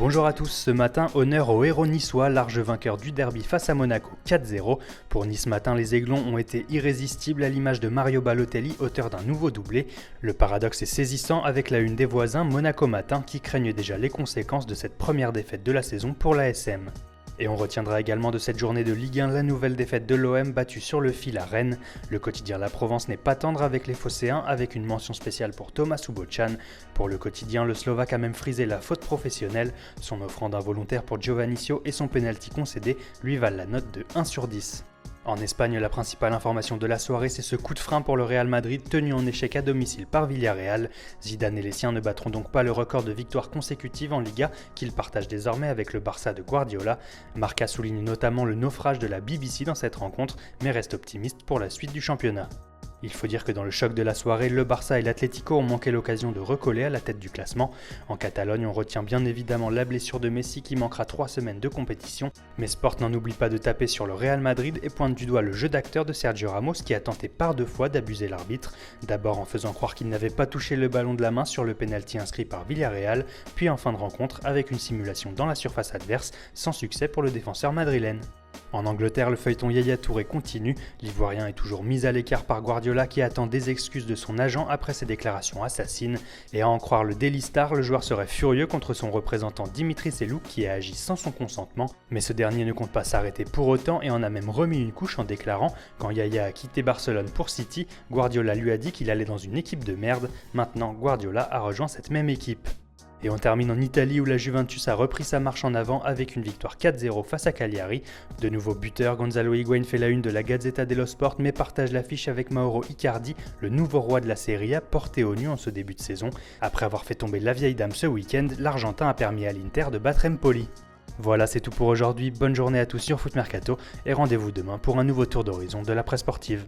Bonjour à tous, ce matin, honneur aux héros niçois, large vainqueur du derby face à Monaco 4-0. Pour Nice matin, les Aiglons ont été irrésistibles à l'image de Mario Balotelli, auteur d'un nouveau doublé. Le paradoxe est saisissant avec la une des voisins Monaco matin qui craignent déjà les conséquences de cette première défaite de la saison pour l'ASM. Et on retiendra également de cette journée de Ligue 1 la nouvelle défaite de l'OM battue sur le fil à Rennes. Le quotidien La Provence n'est pas tendre avec les Phocéens, avec une mention spéciale pour Thomas Subochan. Pour le quotidien, le Slovaque a même frisé la faute professionnelle. Son offrande involontaire pour Giovannicio et son pénalty concédé lui valent la note de 1 sur 10. En Espagne, la principale information de la soirée, c'est ce coup de frein pour le Real Madrid tenu en échec à domicile par Villarreal. Zidane et les siens ne battront donc pas le record de victoires consécutives en Liga qu'ils partagent désormais avec le Barça de Guardiola. Marca souligne notamment le naufrage de la BBC dans cette rencontre, mais reste optimiste pour la suite du championnat. Il faut dire que dans le choc de la soirée, le Barça et l'Atlético ont manqué l'occasion de recoller à la tête du classement. En Catalogne, on retient bien évidemment la blessure de Messi qui manquera 3 semaines de compétition, mais Sport n'en oublie pas de taper sur le Real Madrid et pointe du doigt le jeu d'acteur de Sergio Ramos qui a tenté par 2 fois d'abuser l'arbitre, d'abord en faisant croire qu'il n'avait pas touché le ballon de la main sur le pénalty inscrit par Villarreal, puis en fin de rencontre avec une simulation dans la surface adverse, sans succès pour le défenseur madrilène. En Angleterre, le feuilleton Yaya Touré continue. L'Ivoirien est toujours mis à l'écart par Guardiola qui attend des excuses de son agent après ses déclarations assassines. Et à en croire le Daily Star, le joueur serait furieux contre son représentant Dimitri Selou qui a agi sans son consentement. Mais ce dernier ne compte pas s'arrêter pour autant et en a même remis une couche en déclarant « Quand Yaya a quitté Barcelone pour City, Guardiola lui a dit qu'il allait dans une équipe de merde. Maintenant, Guardiola a rejoint cette même équipe. » Et on termine en Italie où la Juventus a repris sa marche en avant avec une victoire 4-0 face à Cagliari. De nouveau buteur, Gonzalo Higuain fait la une de la Gazzetta dello Sport mais partage l'affiche avec Mauro Icardi, le nouveau roi de la Serie A porté au nu en ce début de saison. Après avoir fait tomber la vieille dame ce week-end, l'Argentin a permis à l'Inter de battre Empoli. Voilà, c'est tout pour aujourd'hui, bonne journée à tous sur Foot Mercato et rendez-vous demain pour un nouveau tour d'horizon de la presse sportive.